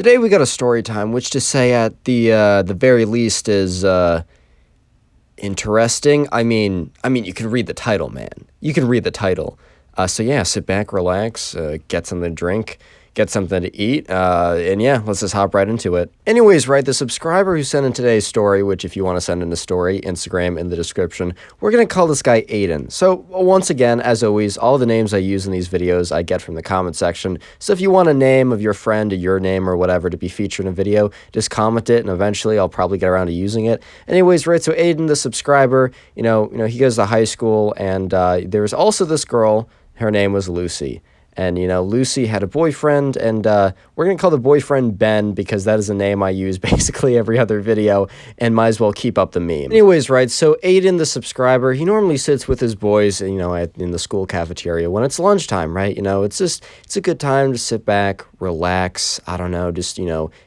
Today we got a story time, which to say at the very least is interesting. I mean, you can read the title, man. You can read the title. So yeah, sit back, relax, get something to drink, get something to eat, and yeah, let's just hop right into it. Anyways, right, the subscriber who sent in today's story, which if you want to send in a story, Instagram in the description, we're going to call this guy Aiden. So once again, as always, all the names I use in these videos I get from the comment section. So if you want a name of your friend or your name or whatever to be featured in a video, just comment it and eventually I'll probably get around to using it. Anyways, right, so Aiden, the subscriber, he goes to high school and there was also this girl. Her name was Lucy. And, Lucy had a boyfriend, and we're going to call the boyfriend Ben because that is a name I use basically every other video and might as well keep up the meme. Anyways, right, so Aiden, the subscriber, he normally sits with his boys, in the school cafeteria when it's lunchtime, right? It's a good time to sit back, relax, I don't know, just,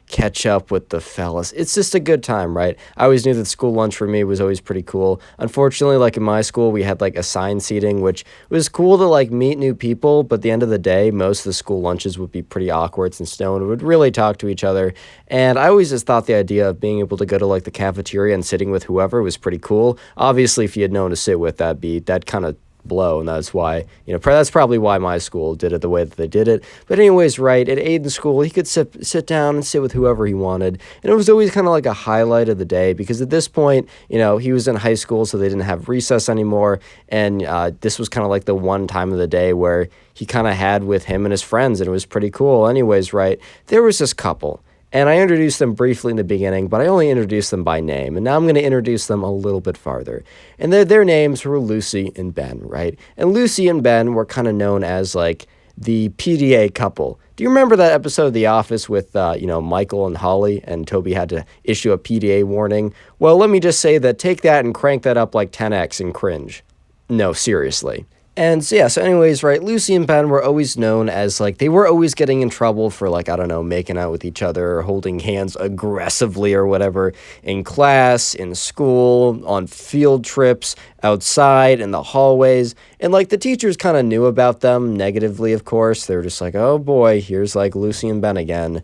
catch up with the fellas. It's just a good time, right? I always knew that school lunch for me was always pretty cool. Unfortunately, like in my school, we had like assigned seating, which was cool to like meet new people, but at the end of the day, most of the school lunches would be pretty awkward since no one would really talk to each other. And I always just thought the idea of being able to go to like the cafeteria and sitting with whoever was pretty cool. Obviously, if you had no one to sit with, that kind of blow, and that's why, that's probably why my school did it the way that they did it. But anyways, right, at Aiden's school, he could sit down and sit with whoever he wanted, and it was always kind of like a highlight of the day, because at this point, he was in high school, so they didn't have recess anymore, and this was kind of like the one time of the day where he kind of had with him and his friends, and it was pretty cool. Anyways, right, there was this couple, and I introduced them briefly in the beginning, but I only introduced them by name. And now I'm going to introduce them a little bit farther. And their names were Lucy and Ben, right? And Lucy and Ben were kind of known as, like, the PDA couple. Do you remember that episode of The Office with, Michael and Holly, and Toby had to issue a PDA warning? Well, let me just say that take that and crank that up like 10x and cringe. No, seriously. And so, yeah, so anyways, right, Lucy and Ben were always known as, like, they were always getting in trouble for, like, I don't know, making out with each other or holding hands aggressively or whatever in class, in school, on field trips, outside, in the hallways. And, like, the teachers kind of knew about them negatively, of course. They were just like, oh, boy, here's, like, Lucy and Ben again.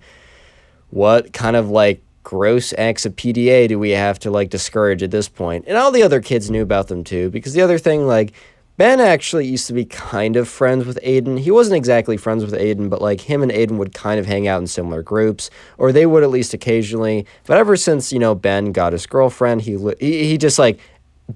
What kind of, like, gross acts of PDA do we have to, like, discourage at this point? And all the other kids knew about them, too, because the other thing, like, Ben actually used to be kind of friends with Aiden. He wasn't exactly friends with Aiden, but like him and Aiden would kind of hang out in similar groups, or they would at least occasionally. But ever since, Ben got his girlfriend, he just like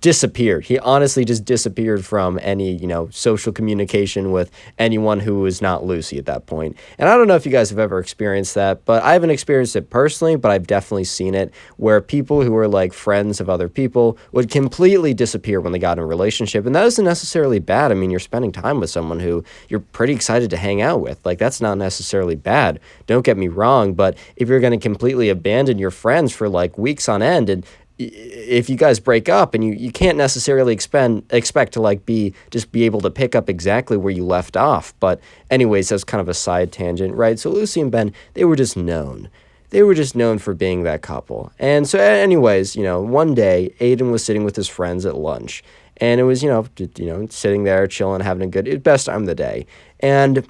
disappeared. He honestly just disappeared from any, social communication with anyone who was not Lucy at that point. And I don't know if you guys have ever experienced that, but I haven't experienced it personally, but I've definitely seen it where people who were like friends of other people would completely disappear when they got in a relationship. And that isn't necessarily bad. I mean, you're spending time with someone who you're pretty excited to hang out with. Like, that's not necessarily bad. Don't get me wrong. But if you're going to completely abandon your friends for like weeks on end, and if you guys break up and you can't necessarily expect to like be able to pick up exactly where you left off. But anyways, that's kind of a side tangent, right? So Lucy and Ben, they were just known. They were just known for being that couple. And so anyways, one day Aiden was sitting with his friends at lunch, and it was, sitting there chilling, having best time of the day. And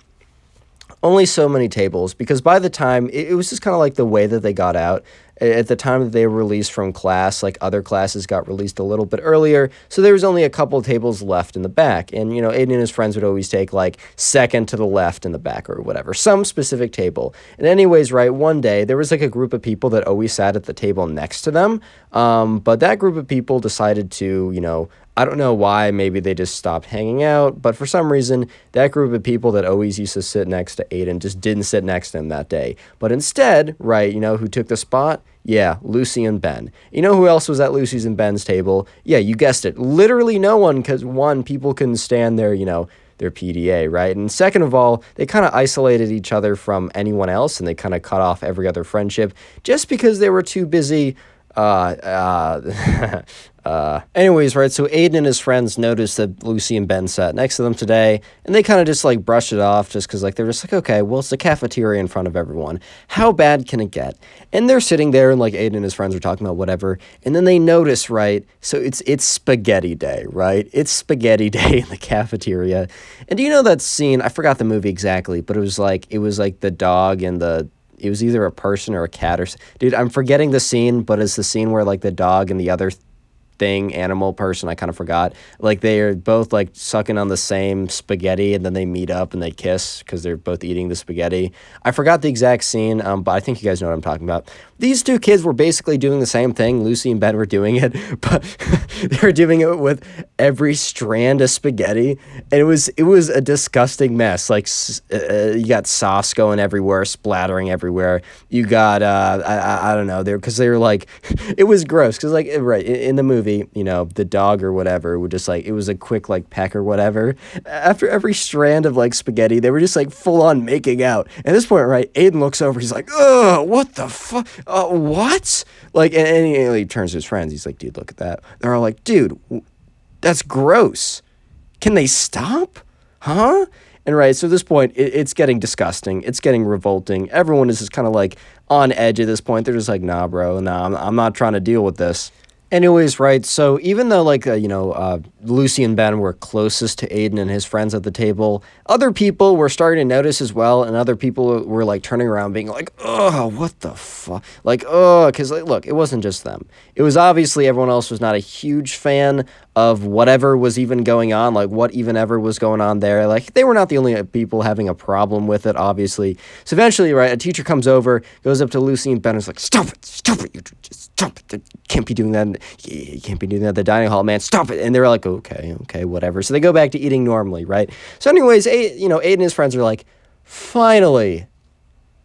only so many tables, because by the time, it was just kind of like the way that they got out. At the time that they were released from class, like other classes got released a little bit earlier, so there was only a couple of tables left in the back. And, Aiden and his friends would always take like second to the left in the back or whatever, some specific table. And anyways, right, one day there was like a group of people that always sat at the table next to them. But that group of people decided to, I don't know why, maybe they just stopped hanging out, but for some reason, that group of people that always used to sit next to Aiden just didn't sit next to him that day. But instead, right, who took the spot? Yeah, Lucy and Ben. You know who else was at Lucy's and Ben's table? Yeah, you guessed it. Literally no one, because one, people couldn't stand their PDA, right? And second of all, they kind of isolated each other from anyone else, and they kind of cut off every other friendship just because they were too busy anyways, right, so Aiden and his friends noticed that Lucy and Ben sat next to them today, and they kind of just, like, brushed it off just because, like, they're just like, okay, well, it's a cafeteria in front of everyone. How bad can it get? And they're sitting there, and, like, Aiden and his friends are talking about whatever, and then they notice, right, so it's spaghetti day, right? It's spaghetti day in the cafeteria. And do you know that scene? I forgot the movie exactly, but it was like the dog and the it was either a person or a cat dude, I'm forgetting the scene, but it's the scene where like the dog and the other animal person, I kind of forgot, like they are both like sucking on the same spaghetti, and then they meet up and they kiss because they're both eating the spaghetti. I forgot the exact scene, but I think you guys know what I'm talking about. These two kids were basically doing the same thing. Lucy and Ben were doing it, but they were doing it with every strand of spaghetti, and it was a disgusting mess. Like you got sauce going everywhere, splattering everywhere. You got I don't know, because they were like it was gross because like right in the movie, you know, the dog or whatever would just like, it was a quick like peck or whatever. After every strand of like spaghetti, they were just like full on making out. At this point, right, Aiden looks over, he's like, ugh, what the fuck? What? Like, and he turns to his friends, he's like, dude, look at that. They're all like, dude, that's gross. Can they stop? Huh? And right, so at this point, it's getting disgusting. It's getting revolting. Everyone is just kind of like on edge at this point. They're just like, nah, bro, nah, I'm not trying to deal with this. Anyways, right, so even though, like, Lucy and Ben were closest to Aiden and his friends at the table, other people were starting to notice as well, and other people were, like, turning around being like, oh, what the fuck? Like, oh, because, like, look, it wasn't just them. It was obviously everyone else was not a huge fan of whatever was even going on, like, what even ever was going on there. Like, they were not the only people having a problem with it, obviously. So eventually, right, a teacher comes over, goes up to Lucy and Ben and is like, stop it, you just stop it, you can't be doing that. You can't be doing that at the dining hall, man. Stop it. And they're like, okay, whatever. So they go back to eating normally, right? So anyways, Aiden and his friends are like, finally,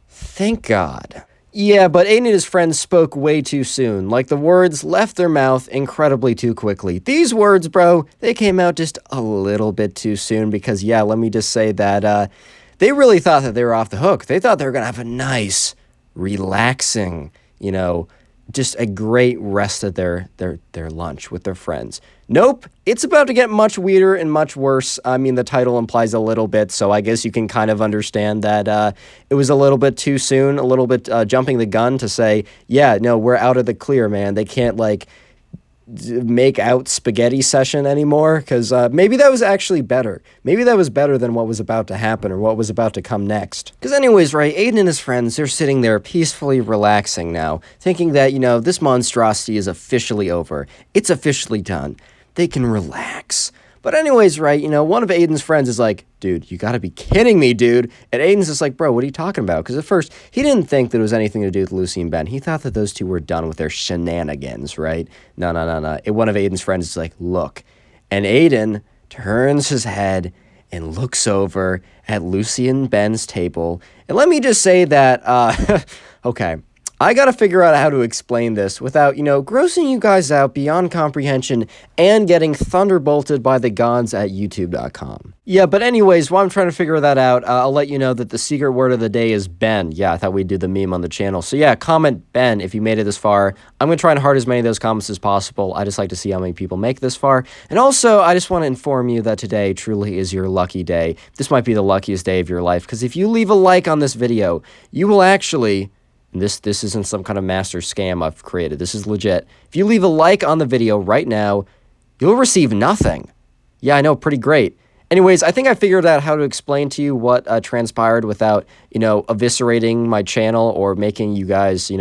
thank God. Yeah, but Aiden and his friends spoke way too soon. Like, the words left their mouth incredibly too quickly. These words, bro, they came out just a little bit too soon because, yeah, let me just say that they really thought that they were off the hook. They thought they were going to have a nice, relaxing, just a great rest of their lunch with their friends. Nope, it's about to get much weirder and much worse. I mean, the title implies a little bit, so I guess you can kind of understand that it was a little bit too soon, a little bit jumping the gun to say, yeah, no, we're out of the clear, man. They can't, like, make out spaghetti session anymore, because maybe that was actually better. Maybe that was better than what was about to happen or what was about to come next. Because anyways, right, Aiden and his friends, they're sitting there peacefully relaxing now, thinking that, this monstrosity is officially over. It's officially done. They can relax. But anyways, right, one of Aiden's friends is like, dude, you gotta be kidding me, dude. And Aiden's just like, bro, what are you talking about? Because at first, he didn't think that it was anything to do with Lucy and Ben. He thought that those two were done with their shenanigans, right? No. And one of Aiden's friends is like, look. And Aiden turns his head and looks over at Lucy and Ben's table. And let me just say that, okay, I gotta figure out how to explain this without, grossing you guys out beyond comprehension and getting thunderbolted by the gods at youtube.com. Yeah, but anyways, while I'm trying to figure that out, I'll let you know that the secret word of the day is Ben. Yeah, I thought we'd do the meme on the channel. So yeah, comment Ben if you made it this far. I'm gonna try and heart as many of those comments as possible. I just like to see how many people make this far. And also, I just want to inform you that today truly is your lucky day. This might be the luckiest day of your life, because if you leave a like on this video, you will actually... And this isn't some kind of master scam I've created. This is legit. If you leave a like on the video right now, you'll receive nothing. Yeah, I know, pretty great. Anyways, I think I figured out how to explain to you what transpired without, eviscerating my channel or making you guys,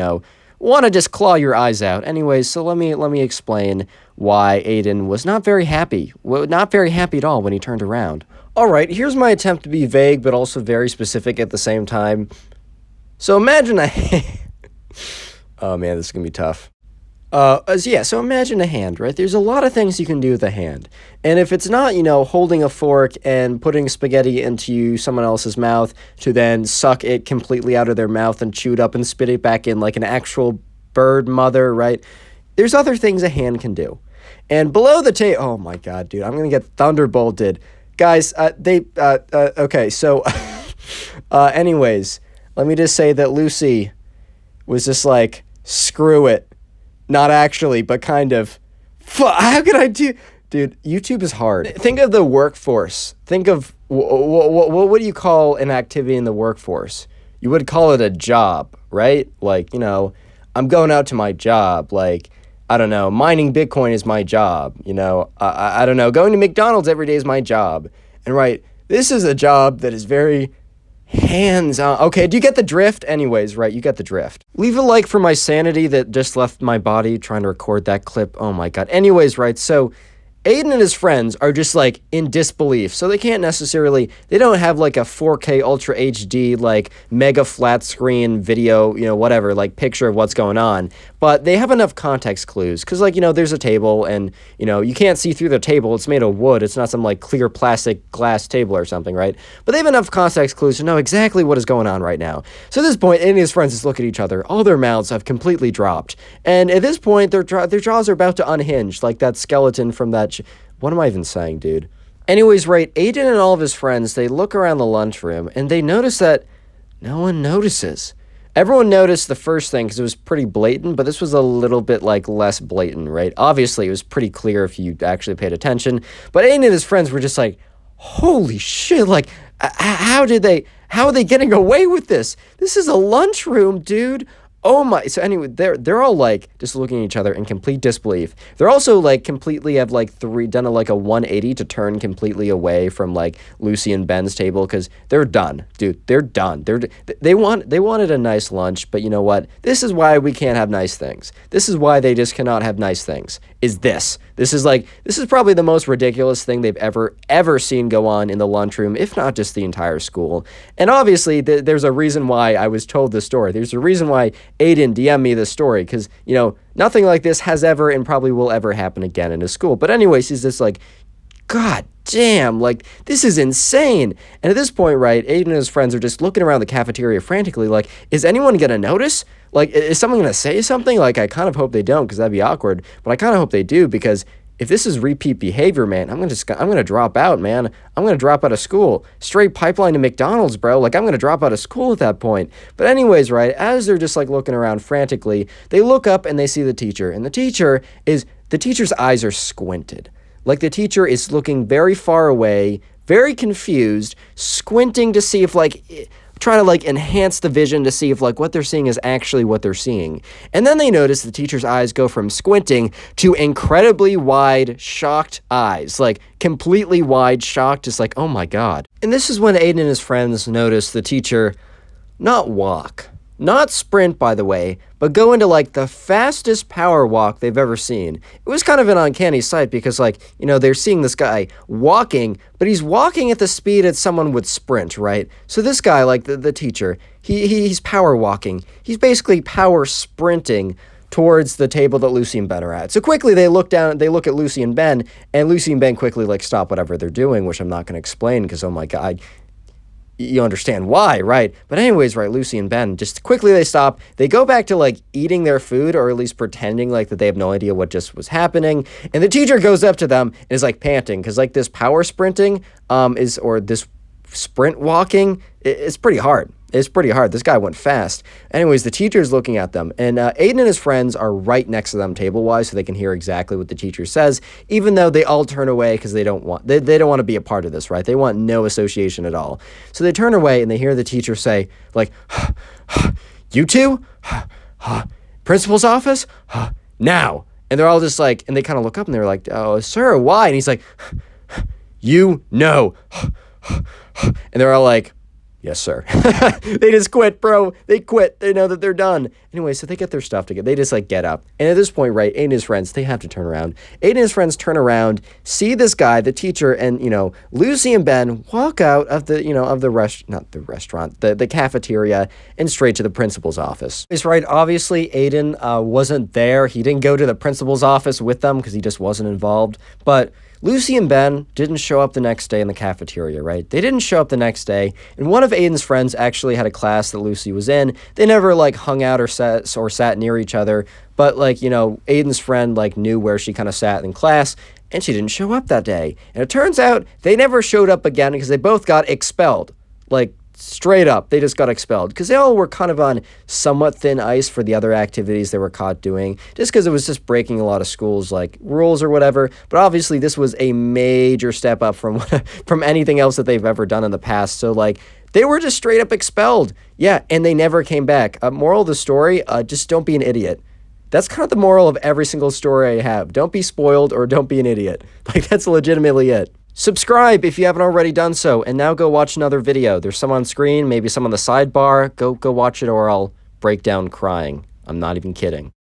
want to just claw your eyes out. Anyways, so let me explain why Aiden was not very happy. Well, not very happy at all when he turned around. All right, here's my attempt to be vague but also very specific at the same time. So imagine oh man, this is gonna be tough. So imagine a hand, right? There's a lot of things you can do with a hand. And if it's not, holding a fork and putting spaghetti into someone else's mouth to then suck it completely out of their mouth and chew it up and spit it back in like an actual bird mother, right? There's other things a hand can do. And below the table, oh my God, dude, I'm gonna get thunderbolted. Guys, okay, so, anyways, let me just say that Lucy was just like, screw it. Not actually, but kind of. How could I do... Dude, YouTube is hard. Think of the workforce. Think of... What would you call an activity in the workforce? You would call it a job, right? Like, I'm going out to my job. Like, I don't know, mining Bitcoin is my job. I don't know, going to McDonald's every day is my job. And right, this is a job that is very... Hands on. Okay, do you get the drift? Anyways, right, you get the drift. Leave a like for my sanity that just left my body trying to record that clip. Oh my god. Anyways, right, so Aiden and his friends are just like in disbelief. So they can't necessarily, they don't have like a 4K Ultra HD, like mega flat screen video, whatever, like picture of what's going on. But they have enough context clues because, like, there's a table and, you can't see through the table. It's made of wood. It's not some like clear plastic glass table or something, right? But they have enough context clues to know exactly what is going on right now. So at this point, Aiden and his friends just look at each other. All their mouths have completely dropped. And at this point, their jaws are about to unhinge, like that skeleton from that. What am I even saying, dude? Anyways, right, Aiden and all of his friends, they look around the lunchroom and they notice that no one notices. Everyone noticed the first thing because it was pretty blatant, but this was a little bit like less blatant, right? Obviously, it was pretty clear if you actually paid attention, but Aiden and his friends were just like, holy shit, like, how are they getting away with this? This is a lunchroom, dude. Oh my, so anyway, they're all like just looking at each other in complete disbelief. They're also like completely have like done a 180 to turn completely away from like Lucy and Ben's table because they're done, dude. They're done. They wanted a nice lunch, but you know what? This is why we can't have nice things. This is why they just cannot have nice things. This is probably the most ridiculous thing they've ever seen go on in the lunchroom, if not just the entire school. And obviously, there's a reason why I was told this story. There's a reason why Aiden DM'd me this story, because, nothing like this has ever and probably will ever happen again in his school. But anyways, he's just like, God damn, like, this is insane. And at this point, right, Aiden and his friends are just looking around the cafeteria frantically, like, is anyone going to notice? Like, is someone going to say something? Like, I kind of hope they don't, because that'd be awkward. But I kind of hope they do, because if this is repeat behavior, man, I'm gonna drop out, man. I'm gonna drop out of school. Straight pipeline to McDonald's, bro. Like, I'm gonna drop out of school at that point. But anyways, right, as they're just like looking around frantically, they look up and they see the teacher. And the teacher's eyes are squinted. Like, the teacher is looking very far away, very confused, squinting to see if trying to like enhance the vision to see if like what they're seeing is actually what they're seeing. And then they notice the teacher's eyes go from squinting to incredibly wide, shocked eyes, like completely wide, shocked, just like, oh my God. And this is when Aiden and his friends notice the teacher not walk, not sprint, by the way, but go into like the fastest power walk they've ever seen. It was kind of an uncanny sight because they're seeing this guy walking, but he's walking at the speed that someone would sprint, right? So this guy, like the teacher, he's power walking. He's basically power sprinting towards the table that Lucy and Ben are at. So quickly they look at Lucy and Ben quickly like stop whatever they're doing, which I'm not going to explain because, oh my God, you understand why, right? But anyways, right, Lucy and Ben, just quickly they stop. They go back to like eating their food, or at least pretending like that they have no idea what just was happening. And the teacher goes up to them and is like panting because like this power sprinting or this sprint walking, it's pretty hard. It's pretty hard. This guy went fast. Anyways, the teacher's looking at them, and Aiden and his friends are right next to them table-wise, so they can hear exactly what the teacher says, even though they all turn away because they don't want to be a part of this, right? They want no association at all. So they turn away, and they hear the teacher say, like, you two? Principal's office? Now. And they're all just like, and they kind of look up, and they're like, oh, sir, why? And he's like, you know. And they're all like, yes, sir. They just quit, bro. They quit. They know that they're done. Anyway, so they get their stuff together. They just like get up. And at this point, right, Aiden and his friends, they have to turn around. Aiden and his friends turn around, see this guy, the teacher, and, Lucy and Ben walk out of the, the cafeteria and straight to the principal's office. It's right. Obviously, Aiden wasn't there. He didn't go to the principal's office with them because he just wasn't involved. But Lucy and Ben didn't show up the next day in the cafeteria, right? They didn't show up the next day, and one of Aiden's friends actually had a class that Lucy was in. They never, hung out or sat near each other, but, Aiden's friend, knew where she kind of sat in class, and she didn't show up that day. And it turns out they never showed up again because they both got expelled. Straight up, they just got expelled because they all were kind of on somewhat thin ice for the other activities they were caught doing, just because it was just breaking a lot of schools rules or whatever. But obviously this was a major step up from anything else that they've ever done in the past. So they were just straight up expelled. Yeah, and they never came back. Moral of the story, just don't be an idiot. That's kind of the moral of every single story I have. Don't be spoiled or don't be an idiot. That's legitimately it. Subscribe if you haven't already done so, and now go watch another video. There's some on screen, maybe some on the sidebar. Go watch it, or I'll break down crying. I'm not even kidding.